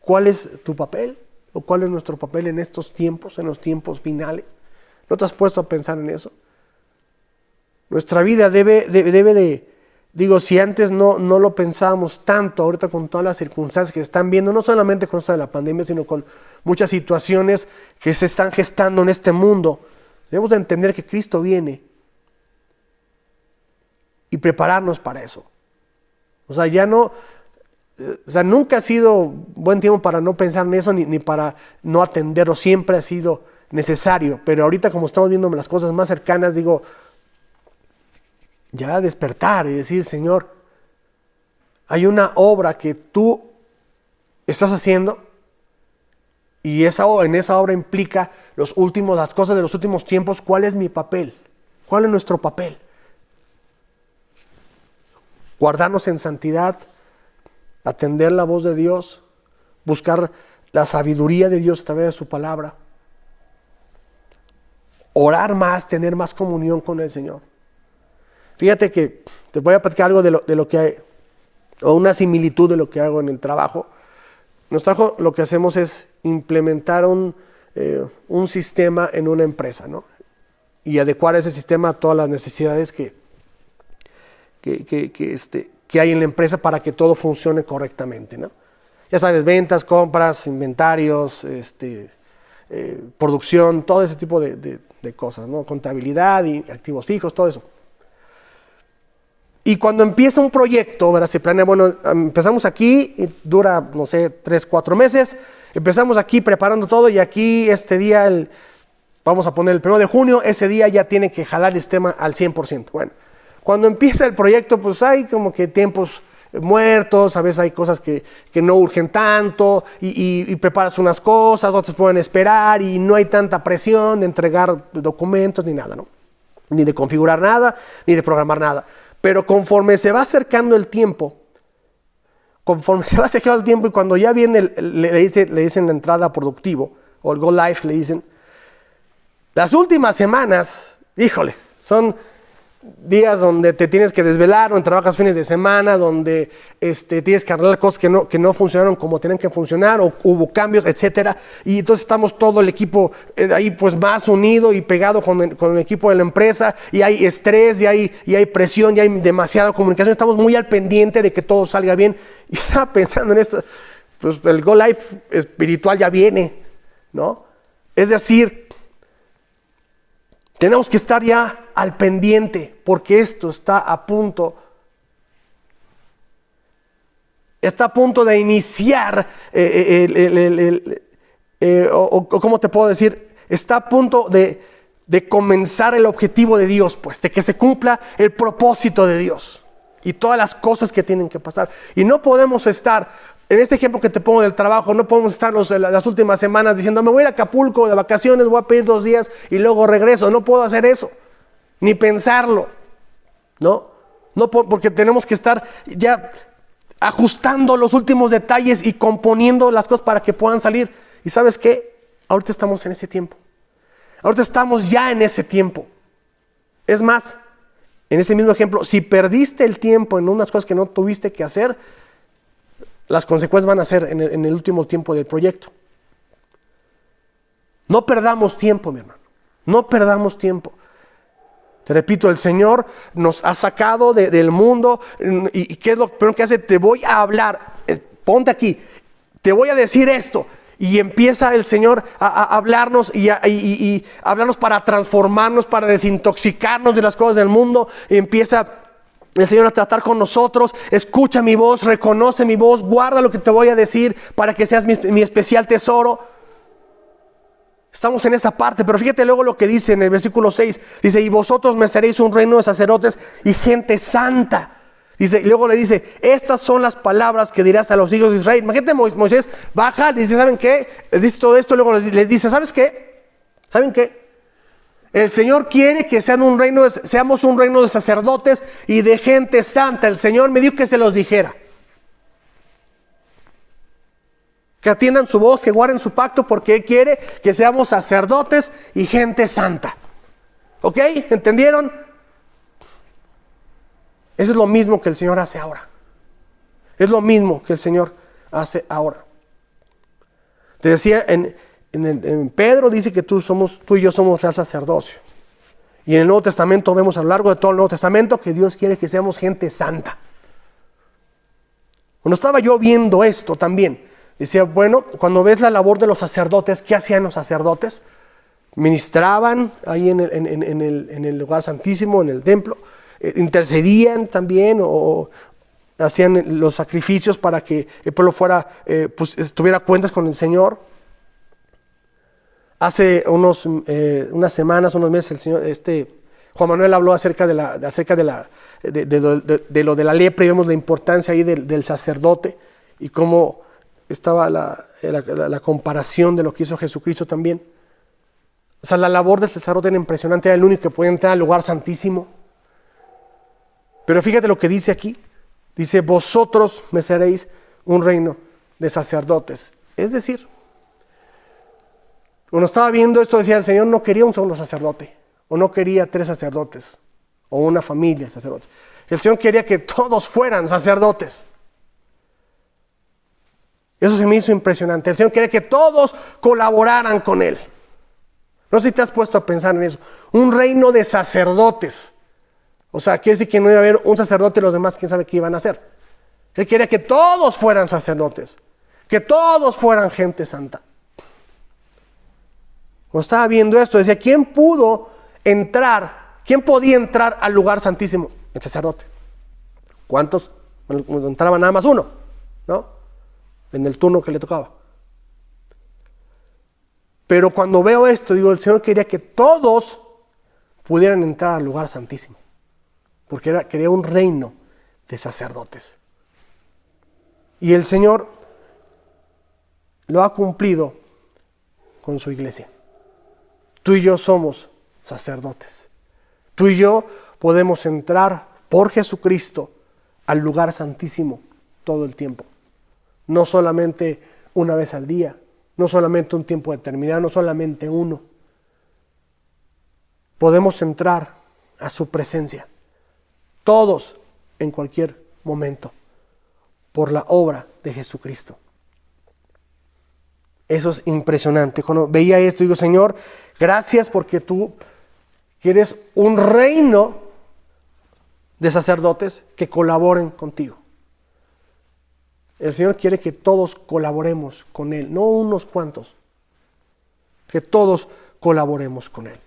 ¿Cuál es tu papel? ¿O cuál es nuestro papel en estos tiempos, en los tiempos finales? ¿No te has puesto a pensar en eso? Nuestra vida debe de, digo, si antes no lo pensábamos tanto, ahorita con todas las circunstancias que se están viendo, no solamente con esto de la pandemia, sino con muchas situaciones que se están gestando en este mundo, debemos de entender que Cristo viene y prepararnos para eso. O sea, nunca ha sido buen tiempo para no pensar en eso, ni para no atenderlo, siempre ha sido necesario, pero ahorita como estamos viendo las cosas más cercanas, digo, ya despertar y decir, Señor, hay una obra que tú estás haciendo y en esa obra implica las cosas de los últimos tiempos. ¿Cuál es mi papel? ¿Cuál es nuestro papel? Guardarnos en santidad, atender la voz de Dios, buscar la sabiduría de Dios a través de su palabra, orar más, tener más comunión con el Señor. Fíjate que te voy a platicar algo de lo que hay, o una similitud de lo que hago en el trabajo. En nuestro trabajo lo que hacemos es implementar un sistema en una empresa, ¿no? Y adecuar ese sistema a todas las necesidades que hay en la empresa para que todo funcione correctamente, ¿no? Ya sabes, ventas, compras, inventarios, producción, todo ese tipo de cosas, ¿no? Contabilidad y activos fijos, todo eso. Y cuando empieza un proyecto, ¿verdad? Se planea, bueno, empezamos aquí, y dura, no sé, 3, 4 meses, empezamos aquí preparando todo y aquí este día, vamos a poner el 1 de junio, ese día ya tiene que jalar el sistema al 100%. Bueno, cuando empieza el proyecto, pues hay como que tiempos muertos, a veces hay cosas que no urgen tanto y preparas unas cosas, otras pueden esperar y no hay tanta presión de entregar documentos ni nada, ¿no? Ni de configurar nada, ni de programar nada. Pero conforme se va acercando el tiempo, y cuando ya viene, le dicen la entrada productivo, o el go live le dicen, las últimas semanas, híjole, son días donde te tienes que desvelar, donde trabajas fines de semana, donde tienes que arreglar cosas que no funcionaron como tenían que funcionar, o hubo cambios, etcétera. Y entonces estamos todo el equipo ahí pues más unido y pegado con el equipo de la empresa, y hay estrés, y hay presión, y hay demasiada comunicación. Estamos muy al pendiente de que todo salga bien. Y estaba pensando en esto, pues el Go Live espiritual ya viene, ¿no? Es decir, tenemos que estar ya al pendiente porque esto está a punto de iniciar, ¿cómo te puedo decir? Está a punto de comenzar el objetivo de Dios, pues, de que se cumpla el propósito de Dios y todas las cosas que tienen que pasar. Y no podemos estar, en este ejemplo que te pongo del trabajo, no podemos estar las últimas semanas diciendo, me voy a ir a Acapulco de vacaciones, voy a pedir 2 días y luego regreso. No puedo hacer eso, ni pensarlo, ¿no? Porque tenemos que estar ya ajustando los últimos detalles y componiendo las cosas para que puedan salir. ¿Y sabes qué? Ahorita estamos en ese tiempo. Ahorita estamos ya en ese tiempo. Es más, en ese mismo ejemplo, si perdiste el tiempo en unas cosas que no tuviste que hacer, las consecuencias van a ser en el último tiempo del proyecto. No perdamos tiempo, mi hermano. No perdamos tiempo. Te repito, el Señor nos ha sacado del mundo y ¿qué es lo primero que hace? Te voy a hablar. Ponte aquí. Te voy a decir esto. Y empieza el Señor a hablarnos y hablarnos para transformarnos, para desintoxicarnos de las cosas del mundo. Y empieza el Señor a tratar con nosotros. Escucha mi voz, reconoce mi voz, guarda lo que te voy a decir para que seas mi especial tesoro. Estamos en esa parte, pero fíjate luego lo que dice en el versículo 6. Dice, y vosotros me seréis un reino de sacerdotes y gente santa. Dice, y luego le dice, estas son las palabras que dirás a los hijos de Israel. Imagínate, Moisés baja, le dice, ¿saben qué? Les dice todo esto, luego les dice, ¿sabes qué? ¿Saben qué? El Señor quiere que seamos un reino de sacerdotes y de gente santa. El Señor me dijo que se los dijera. Que atiendan su voz, que guarden su pacto, porque Él quiere que seamos sacerdotes y gente santa. ¿Ok? ¿Entendieron? Eso es lo mismo que el Señor hace ahora. Es lo mismo que el Señor hace ahora. Te decía, en Pedro dice que tú y yo somos real sacerdocio. Y en el Nuevo Testamento vemos a lo largo de todo el Nuevo Testamento que Dios quiere que seamos gente santa. Cuando estaba yo viendo esto también, decía, bueno, cuando ves la labor de los sacerdotes, ¿qué hacían los sacerdotes? Ministraban ahí en el lugar santísimo, en el templo, intercedían también o hacían los sacrificios para que el pueblo tuviera cuentas con el Señor. Hace unas semanas, unos meses, el señor Juan Manuel habló acerca de lo de la lepra, y vemos la importancia ahí del sacerdote y cómo estaba la comparación de lo que hizo Jesucristo también. O sea, la labor del sacerdote era impresionante, era el único que podía entrar al lugar santísimo. Pero fíjate lo que dice aquí. Dice, vosotros me seréis un reino de sacerdotes. Es decir, cuando estaba viendo esto, decía, el Señor no quería un solo sacerdote, o no quería 3 sacerdotes, o una familia de sacerdotes. El Señor quería que todos fueran sacerdotes. Eso se me hizo impresionante. El Señor quería que todos colaboraran con Él. No sé si te has puesto a pensar en eso. Un reino de sacerdotes. O sea, quiere decir que no iba a haber un sacerdote y los demás quién sabe qué iban a hacer. Él quería que todos fueran sacerdotes, que todos fueran gente santa. Cuando estaba viendo esto, decía, ¿quién podía entrar al lugar santísimo? El sacerdote. ¿Cuántos? Bueno, entraba nada más uno, ¿no? En el turno que le tocaba. Pero cuando veo esto, digo, el Señor quería que todos pudieran entrar al lugar santísimo. Porque quería un reino de sacerdotes. Y el Señor lo ha cumplido con su iglesia. Tú y yo somos sacerdotes. Tú y yo podemos entrar por Jesucristo al lugar santísimo todo el tiempo. No solamente una vez al día, no solamente un tiempo determinado, no solamente uno. Podemos entrar a su presencia, todos en cualquier momento, por la obra de Jesucristo. Eso es impresionante. Cuando veía esto, digo, Señor, gracias porque tú quieres un reino de sacerdotes que colaboren contigo. El Señor quiere que todos colaboremos con Él, no unos cuantos. Que todos colaboremos con Él.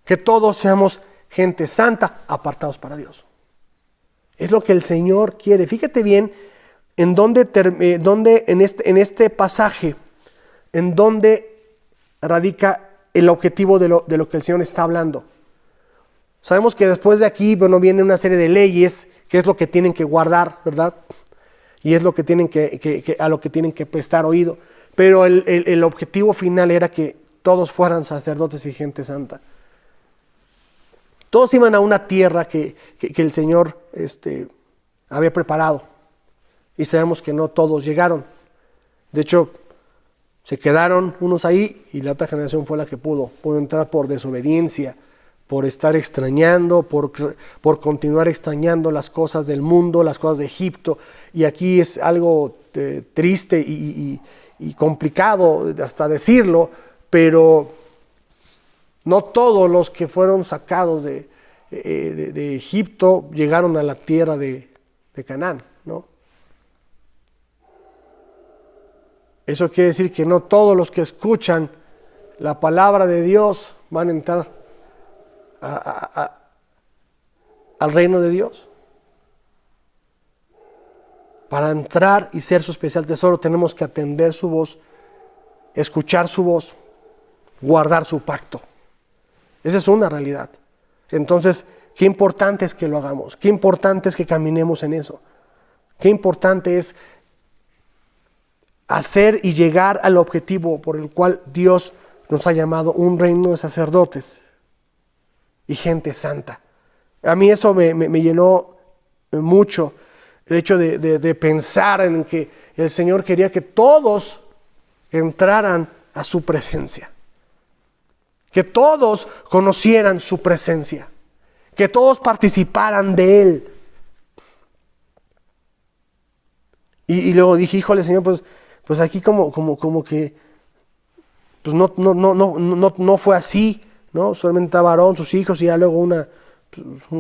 Que todos seamos gente santa, apartados para Dios. Es lo que el Señor quiere. Fíjate bien en dónde en este pasaje, en dónde radica el objetivo de lo que el Señor está hablando. Sabemos que después de aquí, bueno, viene una serie de leyes, que es lo que tienen que guardar, ¿verdad? Y es lo que tienen a lo que tienen que prestar oído. Pero el objetivo final era que todos fueran sacerdotes y gente santa. Todos iban a una tierra que el Señor había preparado. Y sabemos que no todos llegaron. De hecho, se quedaron unos ahí y la otra generación fue la que pudo entrar por desobediencia, por estar extrañando, por continuar extrañando las cosas del mundo, las cosas de Egipto. Y aquí es algo triste y complicado hasta decirlo, pero no todos los que fueron sacados de Egipto llegaron a la tierra de Canaán, ¿no? Eso quiere decir que no todos los que escuchan la palabra de Dios van a entrar al reino de Dios. Para entrar y ser su especial tesoro tenemos que atender su voz, escuchar su voz, guardar su pacto. Esa es una realidad. Entonces, qué importante es que lo hagamos, qué importante es que caminemos en eso, qué importante es hacer y llegar al objetivo por el cual Dios nos ha llamado un reino de sacerdotes y gente santa. A mí eso me llenó mucho, el hecho de pensar en que el Señor quería que todos entraran a su presencia, que todos conocieran su presencia, que todos participaran de Él. Y luego dije, híjole, Señor, pues pues aquí como que pues no fue así, ¿no? Solamente estaba Aarón, sus hijos y ya luego un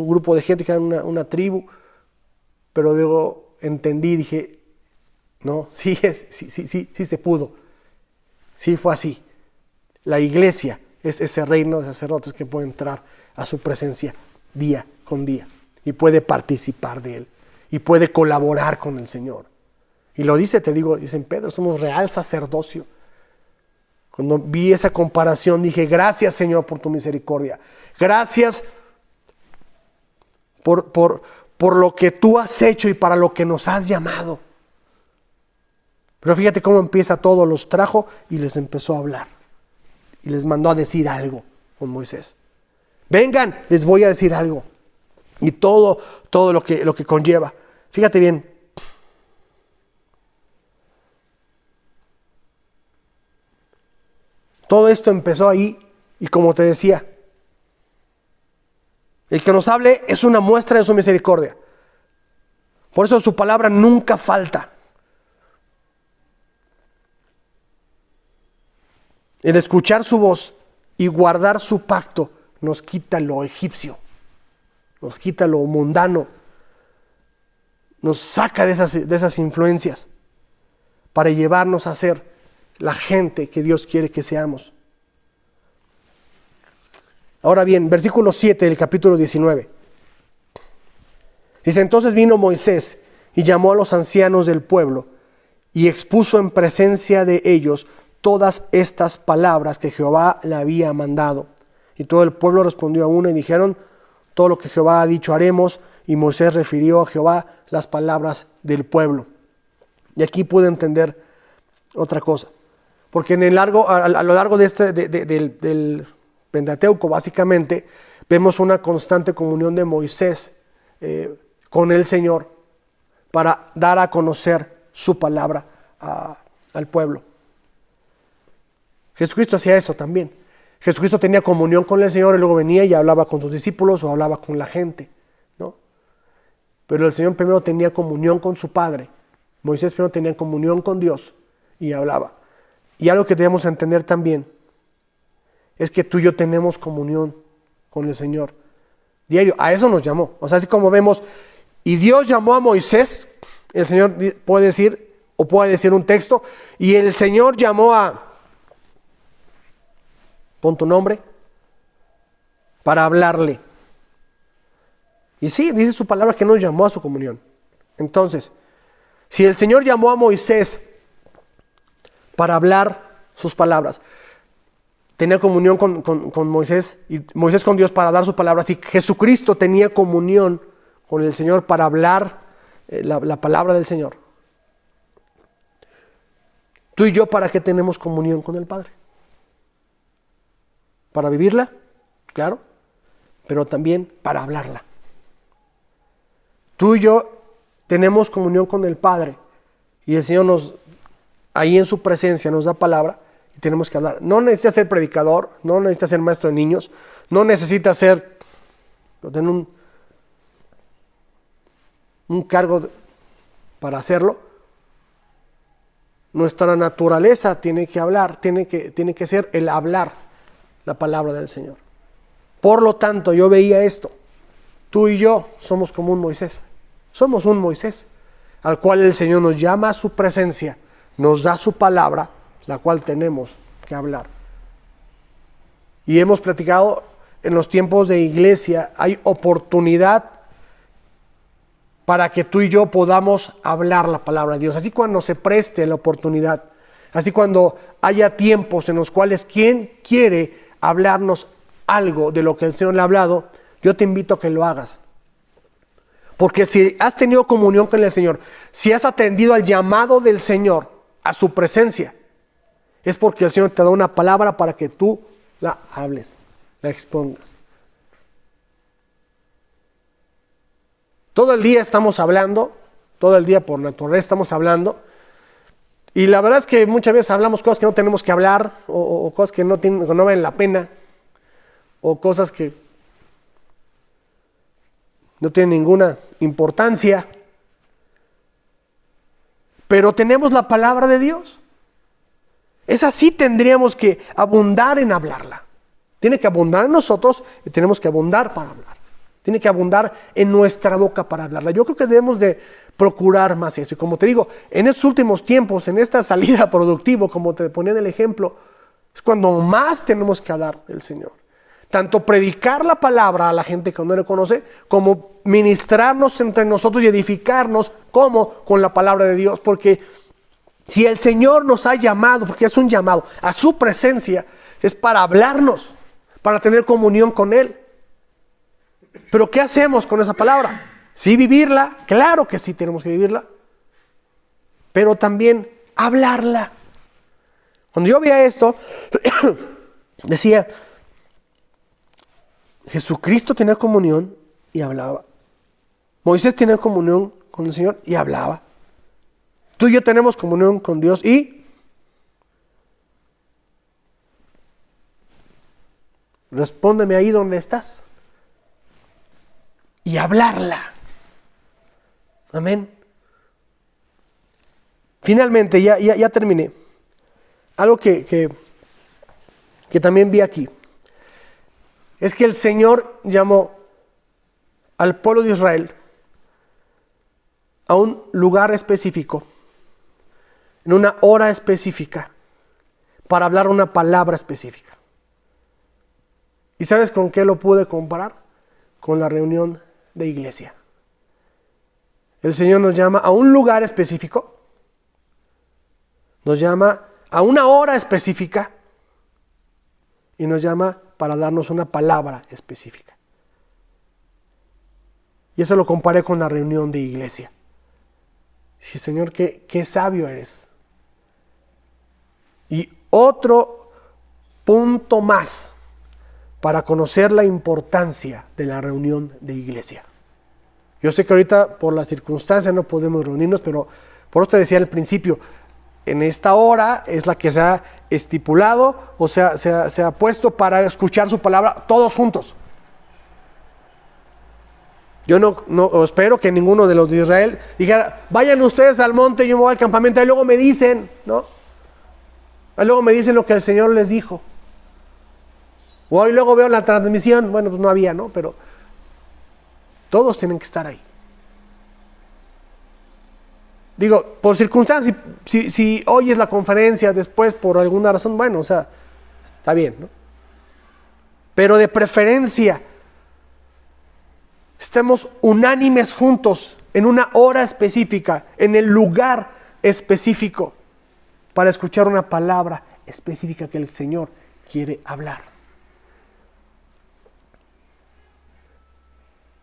grupo de gente que era una tribu. Pero luego entendí, dije, no, sí se pudo. Sí fue así. La iglesia es ese reino de sacerdotes que puede entrar a su presencia día con día y puede participar de él y puede colaborar con el Señor. Y lo dice en Pedro, somos real sacerdocio. Cuando vi esa comparación dije, gracias Señor por tu misericordia. Gracias por lo que tú has hecho y para lo que nos has llamado. Pero fíjate cómo empieza todo, los trajo y les empezó a hablar. Y les mandó a decir algo con Moisés. Vengan, les voy a decir algo. Y todo lo que conlleva. Fíjate bien. Todo esto empezó ahí y como te decía, el que nos hable es una muestra de su misericordia. Por eso su palabra nunca falta. El escuchar su voz y guardar su pacto nos quita lo egipcio, nos quita lo mundano, nos saca de esas influencias para llevarnos a ser la gente que Dios quiere que seamos. Ahora bien, versículo 7 del capítulo 19. Dice, entonces vino Moisés y llamó a los ancianos del pueblo y expuso en presencia de ellos todas estas palabras que Jehová le había mandado. Y todo el pueblo respondió a una y dijeron, todo lo que Jehová ha dicho haremos. Y Moisés refirió a Jehová las palabras del pueblo. Y aquí pude entender otra cosa. Porque a lo largo del Pentateuco, básicamente, vemos una constante comunión de Moisés con el Señor para dar a conocer su palabra al pueblo. Jesucristo hacía eso también. Jesucristo tenía comunión con el Señor y luego venía y hablaba con sus discípulos o hablaba con la gente, ¿no? Pero el Señor primero tenía comunión con su Padre. Moisés primero tenía comunión con Dios y hablaba. Y algo que debemos entender también es que tú y yo tenemos comunión con el Señor diario. A eso nos llamó. O sea, así como vemos, y Dios llamó a Moisés, el Señor puede decir un texto, y el Señor llamó a, pon tu nombre, para hablarle. Y sí, dice su palabra que nos llamó a su comunión. Entonces, si el Señor llamó a Moisés para hablar sus palabras, tenía comunión con Moisés y Moisés con Dios para dar su palabra, si Jesucristo tenía comunión con el Señor para hablar la palabra del Señor, tú y yo, ¿para qué tenemos comunión con el Padre? Para vivirla, claro, pero también para hablarla. Tú y yo tenemos comunión con el Padre y el Señor ahí en su presencia nos da palabra y tenemos que hablar. No necesitas ser predicador, no necesitas ser maestro de niños, no necesitas tener un cargo para hacerlo. Nuestra naturaleza tiene que hablar, tiene que ser el hablar la palabra del Señor. Por lo tanto, yo veía esto. Tú y yo somos como un Moisés. Somos un Moisés, al cual el Señor nos llama a su presencia, nos da su palabra, la cual tenemos que hablar. Y hemos platicado en los tiempos de iglesia, hay oportunidad para que tú y yo podamos hablar la palabra de Dios. Así cuando se preste la oportunidad, así cuando haya tiempos en los cuales quien quiere hablarnos algo de lo que el Señor le ha hablado, yo te invito a que lo hagas. Porque si has tenido comunión con el Señor, si has atendido al llamado del Señor, a su presencia, es porque el Señor te da una palabra para que tú la hables, la expongas. Todo el día estamos hablando, todo el día por naturaleza estamos hablando, y la verdad es que muchas veces hablamos cosas que no tenemos que hablar, o cosas que no valen la pena, o cosas que no tienen ninguna importancia, pero tenemos la palabra de Dios. Esa sí tendríamos que abundar en hablarla. Tiene que abundar en nosotros y tenemos que abundar para hablar. Tiene que abundar en nuestra boca para hablarla. Yo creo que debemos de procurar más eso. Y como te digo, en estos últimos tiempos, en esta salida productiva, como te ponía en el ejemplo, es cuando más tenemos que hablar del Señor. Tanto predicar la palabra a la gente que no le conoce, como ministrarnos entre nosotros y edificarnos, como con la palabra de Dios. Porque si el Señor nos ha llamado, porque es un llamado, a su presencia, es para hablarnos, para tener comunión con Él. Pero ¿qué hacemos con esa palabra? Sí vivirla, claro que sí tenemos que vivirla, pero también hablarla. Cuando yo veía esto, decía, Jesucristo tenía comunión y hablaba. Moisés tenía comunión con el Señor y hablaba. Tú y yo tenemos comunión con Dios y respóndeme ahí donde estás. Y hablarla. Amén. Finalmente, ya terminé. Algo que también vi aquí es que el Señor llamó al pueblo de Israel a un lugar específico, en una hora específica, para hablar una palabra específica. ¿Y sabes con qué lo pude comparar? Con la reunión de iglesia. El Señor nos llama a un lugar específico, nos llama a una hora específica y nos llama para darnos una palabra específica. Y eso lo comparé con la reunión de iglesia. Sí, Señor, qué sabio eres. Y otro punto más para conocer la importancia de la reunión de iglesia. Yo sé que ahorita por las circunstancias no podemos reunirnos, pero por eso te decía al principio, en esta hora es la que se ha estipulado o se ha puesto para escuchar su palabra todos juntos. Yo no espero que ninguno de los de Israel dijera, vayan ustedes al monte, yo me voy al campamento, y luego me dicen, ¿no? Y luego me dicen lo que el Señor les dijo. O hoy luego veo la transmisión, bueno, pues no había, ¿no? Pero todos tienen que estar ahí. Digo, por circunstancias, si oyes la conferencia después por alguna razón, bueno, o sea, está bien, ¿no? Pero de preferencia, estemos unánimes juntos en una hora específica, en el lugar específico, para escuchar una palabra específica que el Señor quiere hablar.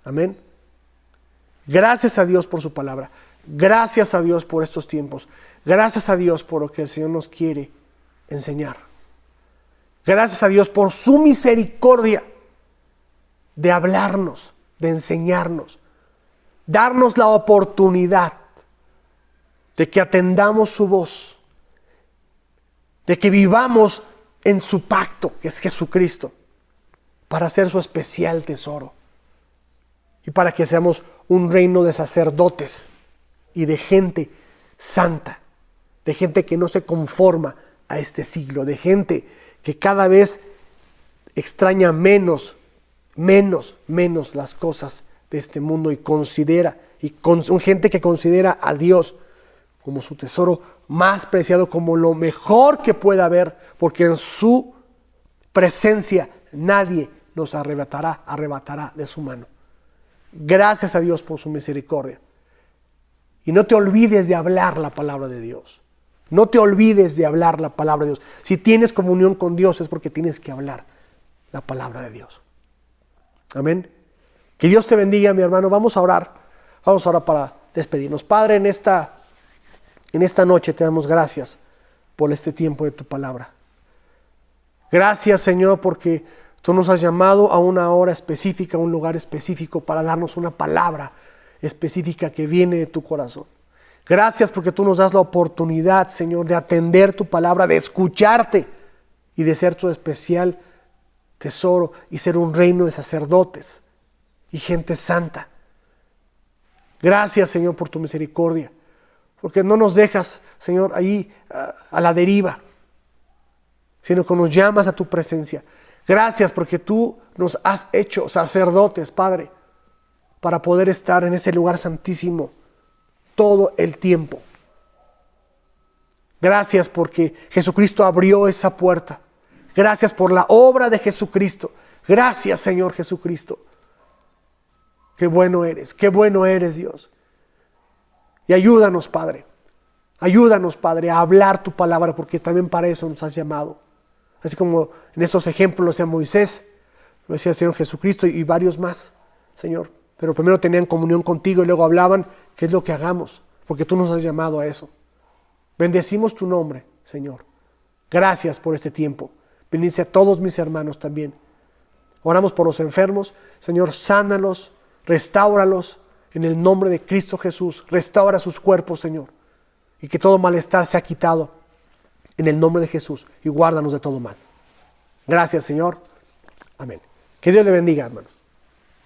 Amén. Gracias a Dios por su palabra. Gracias a Dios por estos tiempos. Gracias a Dios por lo que el Señor nos quiere enseñar. Gracias a Dios por su misericordia de hablarnos, de enseñarnos, darnos la oportunidad de que atendamos su voz, de que vivamos en su pacto, que es Jesucristo, para ser su especial tesoro y para que seamos un reino de sacerdotes y de gente santa, de gente que no se conforma a este siglo, de gente que cada vez extraña menos las cosas de este mundo y considera, gente que considera a Dios como su tesoro más preciado, como lo mejor que pueda haber, porque en su presencia nadie nos arrebatará de su mano. Gracias a Dios por su misericordia. Y no te olvides de hablar la palabra de Dios. No te olvides de hablar la palabra de Dios. Si tienes comunión con Dios es porque tienes que hablar la palabra de Dios. Amén. Que Dios te bendiga, mi hermano. Vamos a orar para despedirnos. Padre, en esta noche te damos gracias por este tiempo de tu palabra. Gracias, Señor, porque tú nos has llamado a una hora específica, a un lugar específico para darnos una palabra específica que viene de tu corazón. Gracias porque tú nos das la oportunidad, Señor, de atender tu palabra, de escucharte y de ser tu especial tesoro y ser un reino de sacerdotes y gente santa. Gracias, Señor, por tu misericordia, porque no nos dejas, Señor, ahí a la deriva. sino que nos llamas a tu presencia. Gracias porque tú nos has hecho sacerdotes, Padre, para poder estar en ese lugar santísimo todo el tiempo. Gracias porque Jesucristo abrió esa puerta. Gracias por la obra de Jesucristo. Gracias, Señor Jesucristo. Qué bueno eres, Dios. Y ayúdanos, Padre. Ayúdanos, Padre, a hablar tu palabra, porque también para eso nos has llamado. Así como en estos ejemplos lo decía Moisés, lo decía el Señor Jesucristo y varios más, Señor. Pero primero tenían comunión contigo y luego hablaban qué es lo que hagamos, porque tú nos has llamado a eso. Bendecimos tu nombre, Señor. Gracias por este tiempo. Bendice a todos mis hermanos también. Oramos por los enfermos. Señor, sánalos, restáuralos en el nombre de Cristo Jesús. Restaura sus cuerpos, Señor. Y que todo malestar sea quitado en el nombre de Jesús. Y guárdanos de todo mal. Gracias, Señor. Amén. Que Dios le bendiga, hermanos.